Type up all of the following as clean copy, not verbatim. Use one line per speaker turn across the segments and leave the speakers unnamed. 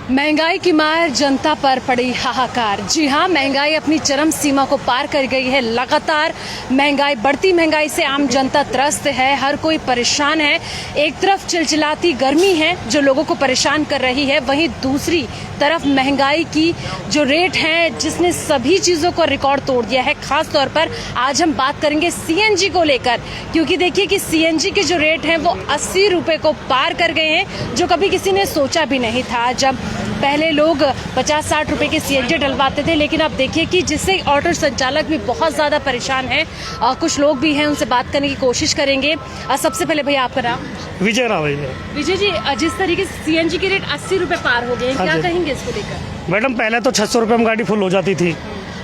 महंगाई की मार जनता पर पड़ी हाहाकार। जी हाँ, महंगाई अपनी चरम सीमा को पार कर गई है। लगातार महंगाई, बढ़ती महंगाई से आम जनता त्रस्त है, हर कोई परेशान है। एक तरफ चिलचिलाती गर्मी है जो लोगों को परेशान कर रही है, वहीं दूसरी तरफ महंगाई की जो रेट है जिसने सभी चीज़ों को रिकॉर्ड तोड़ दिया है। खास तौर पर आज हम बात करेंगे सीएनजी को लेकर, क्योंकि देखिए कि सीएनजी के जो रेट हैं वो 80 रुपये को पार कर गए हैं, जो कभी किसी ने सोचा भी नहीं था। जब पहले लोग 50-60 रुपए के सीएनजी डलवाते थे, लेकिन अब देखिए कि जिससे ऑटो संचालक भी बहुत ज़्यादा परेशान है। कुछ लोग भी हैं, उनसे बात करने की कोशिश करेंगे। सबसे पहले भैया आपका नाम?
विजय राव।
विजय जी, जिस तरीके से सीएनजी के रेट 80 रुपए पार हो गए हैं, क्या कहेंगे इसको लेकर?
मैडम, पहले तो 600 रुपये में गाड़ी फुल हो जाती थी,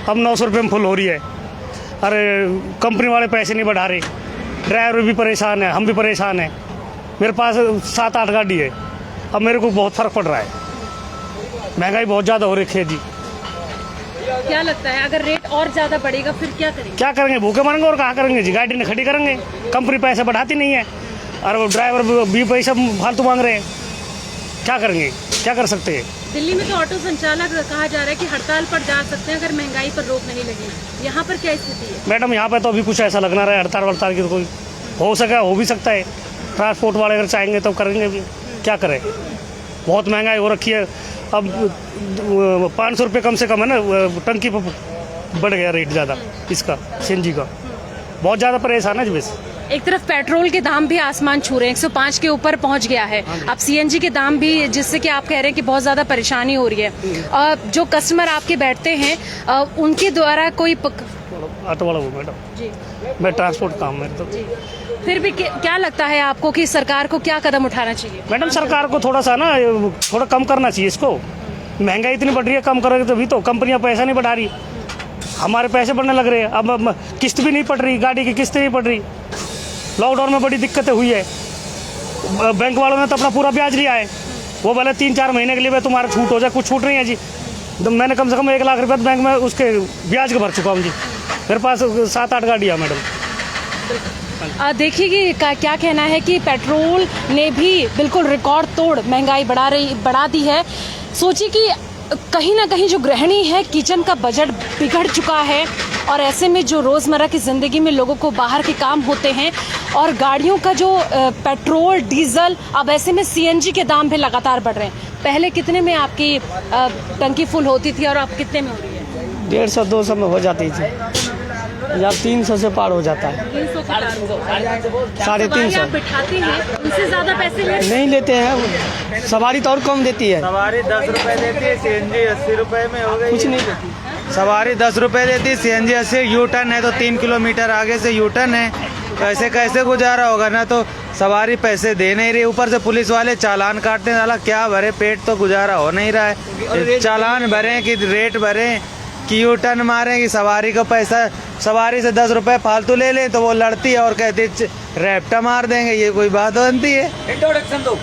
अब 900 रुपये में फुल हो रही है। अरे कंपनी वाले पैसे नहीं बढ़ा रहे, ड्राइवर भी परेशान है, हम भी परेशान हैं। मेरे पास 7-8 गाड़ी है, अब मेरे को बहुत फर्क पड़ रहा है। महंगाई बहुत ज़्यादा हो रही है जी।
क्या लगता है अगर रेट और ज़्यादा बढ़ेगा फिर क्या करेंगे?
क्या करेंगे, भूखे मरेंगे और कहाँ करेंगे जी। गाड़ी ने खड़ी करेंगे, कंपनी पैसे बढ़ाती नहीं है और वो ड्राइवर भी पैसा फालतू मांग रहे हैं। क्या करेंगे, क्या कर सकते हैं?
दिल्ली में तो ऑटो संचालक कहा जा रहा है कि हड़ताल पर जा सकते हैं अगर महंगाई पर रोक नहीं लगी। यहाँ पर क्या स्थिति है?
मैडम, यहाँ पे तो अभी कुछ ऐसा लगना रहा है हड़ताल वड़ताल की तो कोई हो सका, हो भी सकता है। ट्रांसपोर्ट वाले अगर चाहेंगे तो करेंगे भी, क्या करें। बहुत महंगाई हो रखी है। अब 500 रुपये कम से कम है ना, टंकी पर बढ़ गया रेट ज़्यादा इसका, सीएनजी का। बहुत ज़्यादा परेशान है जी। बस
एक तरफ पेट्रोल के दाम भी आसमान छू रहे हैं, 105 के ऊपर पहुंच गया है। अब सीएनजी के दाम भी, जिससे कि आप कह रहे हैं कि बहुत ज़्यादा परेशानी हो रही है। जो कस्टमर आपके बैठते हैं उनके द्वारा कोई
ऑटो वाला हूँ मैडम जी, मैं ट्रांसपोर्ट काम है तो
फिर भी क्या लगता है आपको कि सरकार को क्या कदम उठाना चाहिए?
मैडम, सरकार को थोड़ा कम करना चाहिए इसको। महंगाई इतनी बढ़ रही है, कम करेगी तभी तो। कंपनियां पैसा नहीं बढ़ा रही, हमारे पैसे बढ़ने लग रहे हैं। अब किस्त भी नहीं पड़ रही, गाड़ी की किस्त नहीं पड़ रही। लॉकडाउन में बड़ी दिक्कतें हुई है। बैंक वालों ने तो अपना पूरा ब्याज लिया है, वो बोले 3-4 महीने के लिए तुम्हारा छूट हो जाए। कुछ छूट नहीं है जी। तो मैंने कम से कम 1 लाख रुपये बैंक में उसके ब्याज के भर चुका हूँ जी। मेरे पास 7-8 गाड़ियाँ मैडम।
देखिए कि क्या कहना है कि पेट्रोल ने भी बिल्कुल रिकॉर्ड तोड़ महंगाई बढ़ा दी है। सोचिए कि कहीं ना कहीं जो गृहिणी है, किचन का बजट बिगड़ चुका है और ऐसे में जो रोज़मर्रा की ज़िंदगी में लोगों को बाहर के काम होते हैं और गाड़ियों का जो पेट्रोल डीजल, अब ऐसे में सीएनजी के दाम भी लगातार बढ़ रहे हैं। पहले कितने में आपकी टंकी फुल होती थी और अब कितने में हो रही है?
150-200 में हो जाती थी, या 300 से पार हो जाता है। 350
बिठाते हैं, उनसे ज़्यादा पैसे
नहीं लेते हैं। सवारी तो और कम देती है।
सवारी 10 रुपए देती है, सीएनजी 80 रुपए में हो गई।
कुछ नहीं देती।
सवारी 10 रुपए देती है, सीएनजी 80। यू टर्न है तो 3 किलोमीटर आगे से यू टर्न है। कैसे कैसे गुजारा होगा ना, तो सवारी पैसे दे नहीं रही, ऊपर से पुलिस वाले चालान काटते हैं। साला क्या भरे, पेट तो गुजारा हो नहीं रहा है। चालान भरे कि रेट भरे कि यू टर्न मारे कि सवारी को पैसा, सवारी से 10 रुपए फालतू ले लें तो वो लड़ती है और कहती है रैप्टा मार देंगे। ये कोई बात बनती है? इंट्रोडक्शन दो।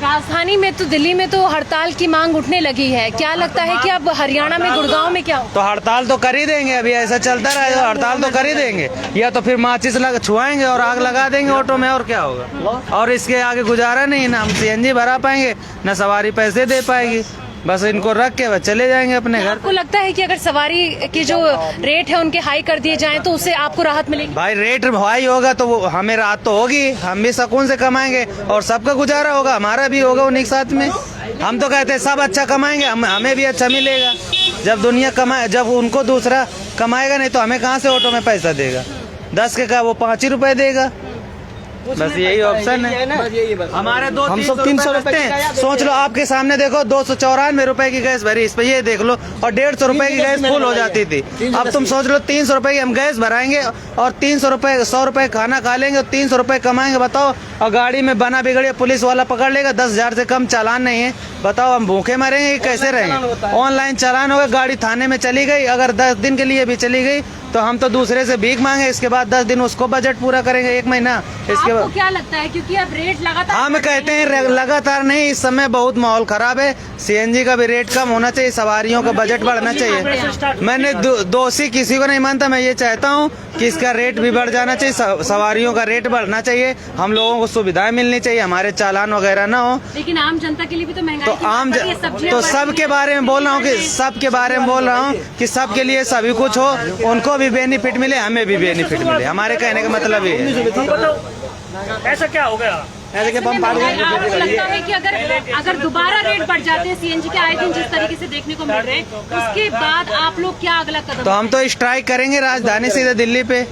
राजधानी में तो, दिल्ली में तो हड़ताल की मांग उठने लगी है। क्या लगता है कि अब हरियाणा में, गुड़गांव में क्या हो?
तो हड़ताल तो कर ही देंगे। अभी ऐसा चलता रहा तो हड़ताल तो कर ही देंगे, या तो फिर माचिस छुआएंगे और आग लगा देंगे ऑटो में, और क्या होगा। और इसके आगे गुजारा नहीं, ना हम सीएनजी भरा पाएंगे, ना सवारी पैसे दे पाएगी। बस इनको रख के बस चले जाएंगे अपने घर।
आपको लगता है कि अगर सवारी की जो रेट है उनके हाई कर दिए जाएं तो उससे आपको राहत मिलेगी?
भाई, रेट हाई होगा तो वो हमें राहत तो होगी, हम भी सुकून से कमाएंगे और सबका गुजारा होगा, हमारा भी होगा उन्हीं के साथ में। हम तो कहते हैं सब अच्छा कमाएंगे, हमें भी अच्छा मिलेगा। जब दुनिया कमाए, जब उनको दूसरा कमाएगा नहीं तो हमें कहाँ से ऑटो में पैसा देगा? 10 के का वो 5 ही रुपए देगा। बस यही ऑप्शन है हमारे। हम सब 300 रखते हैं। सोच लो, आपके सामने देखो, 294 रुपए की गैस भरी, इस पे ये देख लो, और 150 रुपए की गैस फुल हो जाती थी। अब तुम सोच लो, 300 रुपए की हम गैस भराएंगे और 300 रुपए, 100 रुपए खाना खा लेंगे और 300 रुपए कमाएंगे। बताओ, और गाड़ी में बना बिगड़े पुलिस वाला पकड़ लेगा, 10,000 से कम चालान नहीं है। बताओ, हम भूखे मरेंगे कैसे रहेंगे? ऑनलाइन चालान होगा, गाड़ी थाने में चली गई, अगर 10 दिन के लिए भी चली गई तो हम तो दूसरे से भीख मांगे, इसके बाद 10 दिन उसको बजट पूरा करेंगे, 1 महीना इसके
आपको
बाद।
क्या लगता है, क्योंकि अब रेट लगातार
हम कहते हैं लगातार नहीं, इस समय बहुत माहौल खराब है, सीएनजी का भी रेट कम होना चाहिए, सवारियों का बजट बढ़ना चाहिए। मैंने दोषी किसी को नहीं मानता, मैं ये चाहता हूँ कि इसका रेट भी बढ़ जाना चाहिए, सवारियों का रेट बढ़ना चाहिए, हम लोगों को सुविधाएं मिलनी चाहिए, हमारे चालान वगैरह ना हो।
लेकिन आम जनता के लिए भी तो महंगाई
तो
की बात
आम
है, सब्जियां
तो
बढ़
सब
रही
के
हैं,
बारे में बोल रहा हूँ कि सबके बारे में बोल रहा हूँ कि सबके लिए सभी कुछ हो, उनको भी बेनिफिट मिले, हमें भी बेनिफिट मिले, हमारे कहने का मतलब ये है।
ऐसा क्या हो गया?
ऐसे कि बम
महंगाई आपको लगता है कि अगर दोबारा रेट बढ़ जाते हैं सीएनजी के आए दिन जिस तरीके से देखने को मिल रहे हैं, उसके बाद आप लोग क्या अगला कदम?
तो हम तो स्ट्राइक करेंगे राजधानी सीधे दिल्ली पे,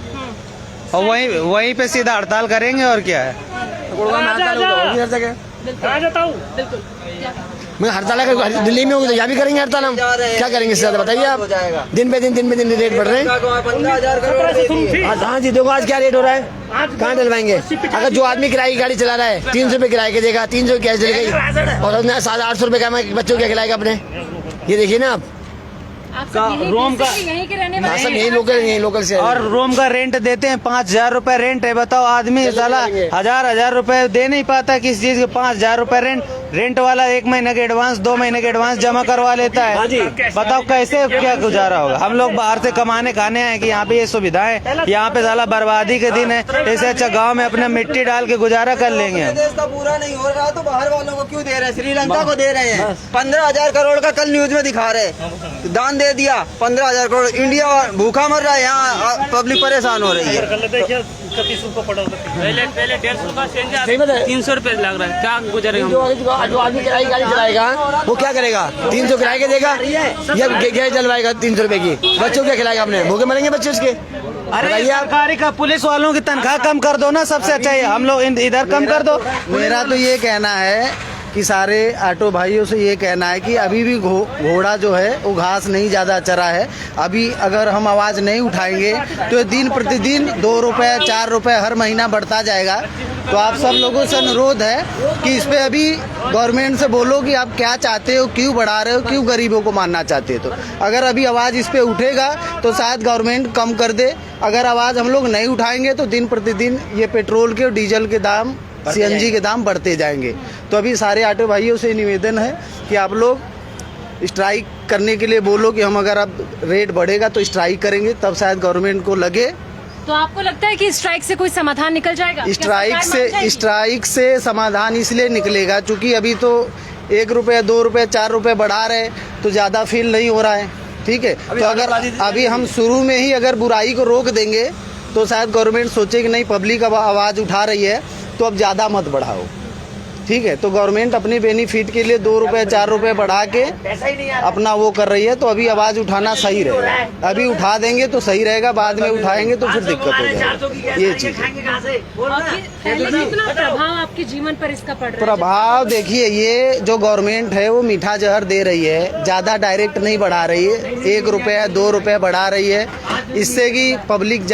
और वहीं पे सीधा हड़ताल करेंगे, और क्या है।
आ जाता हूँ।
बिल्कुल
मैं हड़ताल अगर दिल्ली में होगी तो यहाँ भी करेंगे हड़ताल, हम क्या करेंगे इससे ज्यादा बताइए आप। दिन पे दिन रेट बढ़ रहे हैं। हाँ जी, देखो आज क्या रेट हो रहा है, कहाँ डलवाएंगे। अगर जो आदमी किराए की गाड़ी चला रहा है 300 रुपये किराए के देगा, 300 कैश देगा, और उसने 700-800 रुपये का बच्चों को क्या खिलाएगा अपने। ये देखिए ना
आप सब
रोम का
यहीं के रहने
आप
वाले
सब
हैं।
यही लोकल से।
और रूम का रेंट देते हैं 5,000 रुपए रेंट है, बताओ आदमी साला 1,000 रुपए दे नहीं पाता किस चीज के, 5,000 रुपए रेंट वाला 1 महीने के एडवांस 2 महीने के एडवांस जमा करवा लेता है। बताओ कैसे क्या गुजारा होगा। हम लोग बाहर से कमाने खाने आए कि यहाँ पे ये सुविधाएं, यहाँ पे साला बर्बादी के दिन है, ऐसे अच्छा गाँव में अपने मिट्टी डाल के गुजारा कर लेंगे हम।
देश का पूरा नहीं हो रहा तो बाहर वालों को क्यों दे रहे हैं, श्रीलंका को दे रहे हैं। 15,000 करोड़ का कल न्यूज में दिखा रहे, दान दे दिया 15,000 करोड़, इंडिया भूखा मर रहा है, यहाँ पब्लिक परेशान हो रही है।
पहले 150 का सेंजा 300 रुपए लग रहा है, क्या गुजरेगा।
जो आदमी किराए की गाड़ी चलाएगा वो क्या करेगा, 300 किराए के देगा या गैस जलवाएगा 300 रुपए की, बच्चों क्या खिलाएगा अपने, भूखे मरेंगे बच्चे उसके।
अरे सरकारी का पुलिस वालों की तनख्वाह कम कर दो ना, सबसे अच्छा है, हम लोग इधर कम कर दो।
मेरा तो ये कहना है कि सारे ऑटो भाइयों से ये कहना है कि अभी भी घोड़ा जो है वो घास नहीं ज़्यादा चरा है। अभी अगर हम आवाज़ नहीं उठाएंगे तो दिन प्रतिदिन 2 रुपये 4 रुपये हर महीना बढ़ता जाएगा। तो आप सब लोगों से अनुरोध है कि इस पे अभी गवर्नमेंट से बोलो कि आप क्या चाहते हो, क्यों बढ़ा रहे हो, क्यों गरीबों को मारना चाहते हो। तो अगर अभी आवाज़ इस पे उठेगा तो शायद गवर्नमेंट कम कर दे। अगर आवाज़ हम लोग नहीं उठाएंगे तो दिन प्रतिदिन ये पेट्रोल के और डीजल के दाम, सीएनजी के दाम बढ़ते जाएंगे। तो अभी सारे ऑटो भाइयों से निवेदन है कि आप लोग स्ट्राइक करने के लिए बोलो कि हम अगर अब रेट बढ़ेगा तो स्ट्राइक करेंगे, तब शायद गवर्नमेंट को लगे।
तो आपको लगता है कि स्ट्राइक से कोई समाधान निकल जाएगा? क्या
स्ट्राइक से समाधान इसलिए निकलेगा क्योंकि अभी तो 1 रुपये 2 रुपये 4 रुपये बढ़ा रहे तो ज़्यादा फील नहीं हो रहा है, ठीक है। तो अगर अभी हम शुरू में ही अगर बुराई को रोक देंगे तो शायद गवर्नमेंट सोचे कि नहीं पब्लिक अब आवाज़ उठा रही है तो अब ज़्यादा मत बढ़ाओ, ठीक है। तो गवर्नमेंट अपने बेनिफिट के लिए 2 रुपये 4 रुपये बढ़ा के अपना वो कर रही है। तो अभी आवाज़ उठाना सही रहेगा, अभी उठा देंगे तो सही रहेगा, बाद में उठाएंगे तो फिर दिक्कत हो जाएगी। ये चीज़
पहले कितना प्रभाव आपके जीवन पर इसका पड़ रहा है?
प्रभाव देखिए, ये जो गवर्नमेंट है वो मीठा जहर दे रही है, ज़्यादा डायरेक्ट नहीं बढ़ा रही है, 1 रुपया 2 रुपये बढ़ा रही है, इससे कि पब्लिक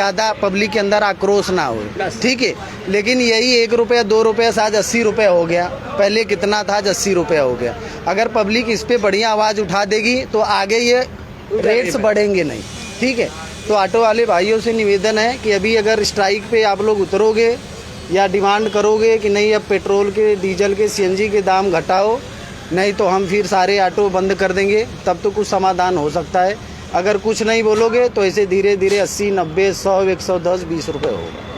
के अंदर आक्रोश ना हो, ठीक है। लेकिन यही 1 रुपया 2 रुपये से आज 80 रुपये हो गया, पहले कितना था, आज 80 रुपये हो गया। अगर पब्लिक इस पे बढ़िया आवाज़ उठा देगी तो आगे ये रेट्स बढ़ेंगे नहीं, ठीक है। तो ऑटो वाले भाइयों से निवेदन है कि अभी अगर स्ट्राइक पे आप लोग उतरोगे या डिमांड करोगे कि नहीं अब पेट्रोल के, डीजल के, सीएनजी के दाम घटाओ, नहीं तो हम फिर सारे ऑटो बंद कर देंगे, तब तो कुछ समाधान हो सकता है। अगर कुछ नहीं बोलोगे तो ऐसे धीरे धीरे 80 90 100 110 20 रुपये होगा।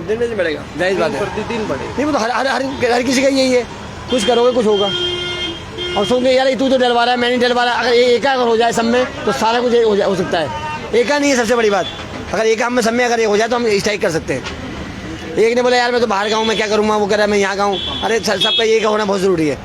दिन में बढ़ेगा, जाहिर बात है,
प्रतिदिन बढ़ेगा।
नहीं वो तो हर किसी का यही है, कुछ करोगे कुछ होगा। और सोचते यार तू तो डलवा रहा है, मैं नहीं डलवा रहा। अगर एक अगर हो जाए सब में तो सारा कुछ हो सकता है। एक नहीं है सबसे बड़ी बात, अगर एक काम में सब में अगर एक हो जाए तो हम स्ट्राइक कर सकते हैं। एक ने बोला यार मैं तो बाहर गाँव में क्या करूँगा, वो कह रहा है मैं यहाँ गाँव। अरे सबका एक होना बहुत ज़रूरी है।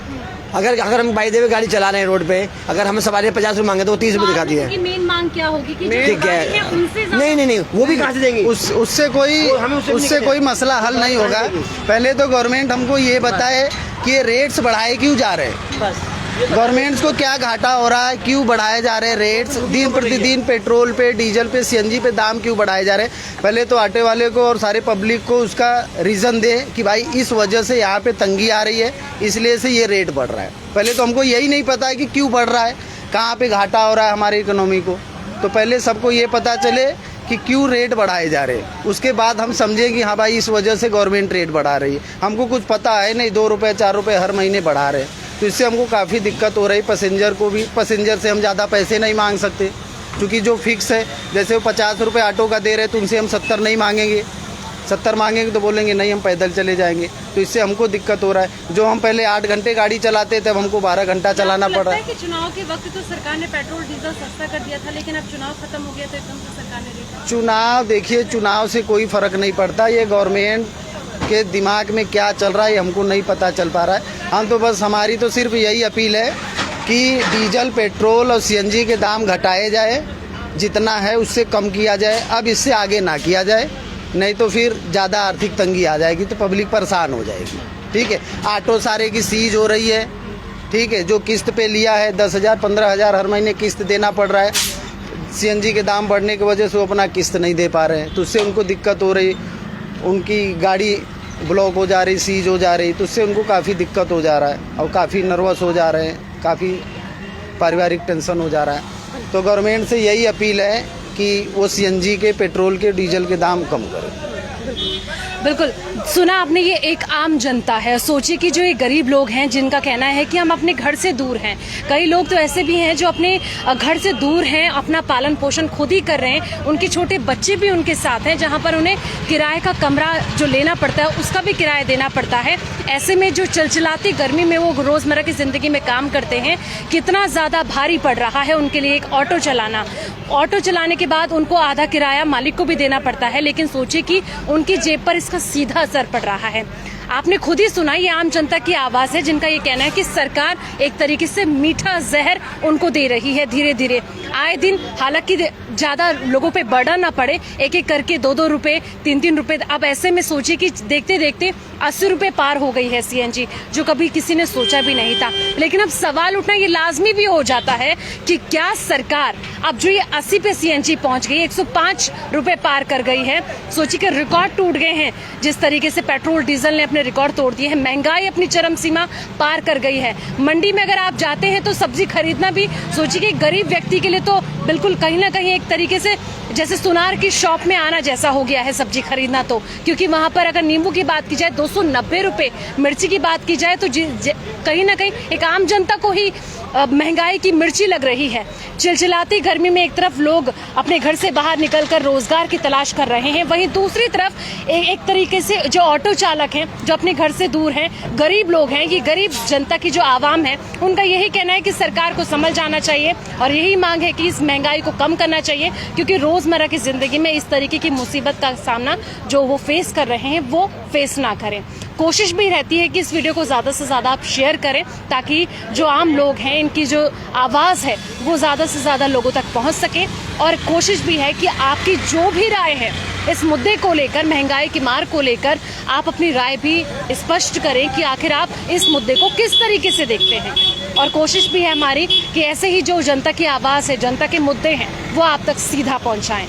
अगर हम बाई देवे गाड़ी चला रहे हैं रोड पे, अगर हमें सवारी 50 रुपये मांगे तो वो 30 रुपये दिखाती है।
मेन मांग क्या होगी कि
ठीक है, नहीं वो भी कहाँ से देंगे,
उससे कोई मसला हल नहीं होगा। पहले तो गवर्नमेंट हमको ये बताए कि ये रेट्स बढ़ाए क्यों जा रहे हैं, गवर्नमेंट को क्या घाटा हो रहा है, क्यों बढ़ाए जा रहे हैं रेट्स, दिन प्रतिदिन पेट्रोल पे, डीजल पे, सीएनजी पे दाम क्यों बढ़ाए जा रहे हैं। पहले तो ऑटो वाले को और सारे पब्लिक को उसका रीज़न दे कि भाई इस वजह से यहाँ पे तंगी आ रही है, इसलिए से ये रेट बढ़ रहा है। पहले तो हमको यही नहीं पता है कि क्यों बढ़ रहा है, कहाँ पे घाटा हो रहा है हमारी इकोनॉमी को। तो पहले सबको ये पता चले कि क्यों रेट बढ़ाए जा रहे हैं। उसके बाद हम समझें कि हाँ भाई इस वजह से गवर्नमेंट रेट बढ़ा रही है। हमको कुछ पता है नहीं, 2 रुपये 4 रुपये हर महीने बढ़ा रहे हैं, तो इससे हमको काफ़ी दिक्कत हो रही। पैसेंजर को भी, पैसेंजर से हम ज़्यादा पैसे नहीं मांग सकते क्योंकि जो फिक्स है, जैसे वो 50 रुपये ऑटो का दे रहे हैं तो उनसे हम 70 नहीं मांगेंगे। 70 मांगेंगे तो बोलेंगे नहीं हम पैदल चले जाएंगे, तो इससे हमको दिक्कत हो रहा है। जो हम पहले 8 घंटे गाड़ी चलाते थे अब हमको 12 घंटा चलाना पड़ रहा है।
कि चुनाव के वक्त तो सरकार ने पेट्रोल डीजल सस्ता कर दिया था, लेकिन अब चुनाव खत्म हो गया तो एकदम से सरकार ने रेट।
चुनाव देखिए, चुनाव से कोई फर्क नहीं पड़ता। ये गवर्नमेंट के दिमाग में क्या चल रहा है हमको नहीं पता चल पा रहा है। हम तो बस, हमारी तो सिर्फ यही अपील है कि डीजल, पेट्रोल और सीएनजी के दाम घटाए जाए, जितना है उससे कम किया जाए। अब इससे आगे ना किया जाए, नहीं तो फिर ज़्यादा आर्थिक तंगी आ जाएगी तो पब्लिक परेशान हो जाएगी। ठीक है, ऑटो सारे की सीज हो रही है। ठीक है, जो किस्त पे लिया है 10,000 15,000 हर महीने किस्त देना पड़ रहा है। सीएनजी के दाम बढ़ने की वजह से वो अपना किस्त नहीं दे पा रहे हैं, तो उससे उनको दिक्कत हो रही। उनकी गाड़ी ब्लॉक हो जा रही, सीज हो जा रही, तो उससे उनको काफ़ी दिक्कत हो जा रहा है और काफ़ी नर्वस हो जा रहे हैं, काफ़ी पारिवारिक टेंशन हो जा रहा है। तो गवर्नमेंट से यही अपील है कि वो सीएनजी के, पेट्रोल के, डीजल के दाम कम करें।
बिल्कुल सुना आपने, ये एक आम जनता है। सोचिए कि जो ये गरीब लोग हैं जिनका कहना है कि हम अपने घर से दूर हैं। कई लोग तो ऐसे भी हैं जो अपने घर से दूर हैं, अपना पालन पोषण खुद ही कर रहे हैं, उनके छोटे बच्चे भी उनके साथ हैं, जहां पर उन्हें किराए का कमरा जो लेना पड़ता है उसका भी किराया देना पड़ता है। ऐसे में जो चिलचिलाती गर्मी में वो रोजमर्रा की जिंदगी में काम करते हैं, कितना ज्यादा भारी पड़ रहा है उनके लिए एक ऑटो चलाना। ऑटो चलाने के बाद उनको आधा किराया मालिक को भी देना पड़ता है, लेकिन सोचिए कि उनकी जेब पर इसका सीधा असर पड़ रहा है। आपने खुद ही सुना, ये आम जनता की आवाज है जिनका ये कहना है कि सरकार एक तरीके से मीठा जहर उनको दे रही है धीरे धीरे। आए दिन हालांकि ज्यादा लोगों पे बर्डन ना पड़े, एक एक करके 2-2 रुपए 3-3 रुपए। अब ऐसे में सोचिए कि देखते देखते 80 रुपए पार हो गई है सीएनजी, जो कभी किसी ने सोचा भी नहीं था। लेकिन अब सवाल उठना ये लाजमी भी हो जाता है कि क्या सरकार अब जो ये 80 पे सीएनजी पहुंच गई, 105 रुपए पार कर गई है, सोचिए कि रिकॉर्ड टूट गए हैं। जिस तरीके से पेट्रोल डीजल ने अपने रिकॉर्ड तोड़ दिए हैं, महंगाई अपनी चरम सीमा पार कर गई है। मंडी में अगर आप जाते हैं तो सब्जी खरीदना भी सोचिए कि गरीब व्यक्ति के लिए तो बिल्कुल कहीं ना कहीं एक तरीके से जैसे सुनार की शॉप में आना जैसा हो गया है सब्जी खरीदना। तो क्योंकि वहां पर अगर नींबू की बात की जाए 290 रुपए, मिर्ची की बात की जाए तो कहीं ना कहीं एक आम जनता को ही महंगाई की मिर्ची लग रही है। चिलचिलाती गर्मी में एक तरफ लोग अपने घर से बाहर निकलकर रोजगार की तलाश कर रहे हैं, वहीं दूसरी तरफ एक तरीके से जो ऑटो चालक हैं, जो अपने घर से दूर हैं, गरीब लोग हैं, ये गरीब जनता की जो आवाम है, उनका यही कहना है कि सरकार को समझ जाना चाहिए और यही मांग है कि इस महंगाई को कम करना चाहिए, क्योंकि रोजमर्रा की जिंदगी में इस तरीके की मुसीबत का सामना जो वो फेस कर रहे हैं वो फेस ना करें। कोशिश भी रहती है कि इस वीडियो को ज़्यादा से ज़्यादा आप शेयर करें, ताकि जो आम लोग हैं इनकी जो आवाज़ है वो ज़्यादा से ज़्यादा लोगों तक पहुंच सके। और कोशिश भी है कि आपकी जो भी राय है इस मुद्दे को लेकर, महंगाई की मार को लेकर, आप अपनी राय भी स्पष्ट करें कि आखिर आप इस मुद्दे को किस तरीके से देखते हैं। और कोशिश भी है हमारी कि ऐसे ही जो जनता की आवाज़ है, जनता के मुद्दे हैं, वो आप तक सीधा पहुँचाएँ।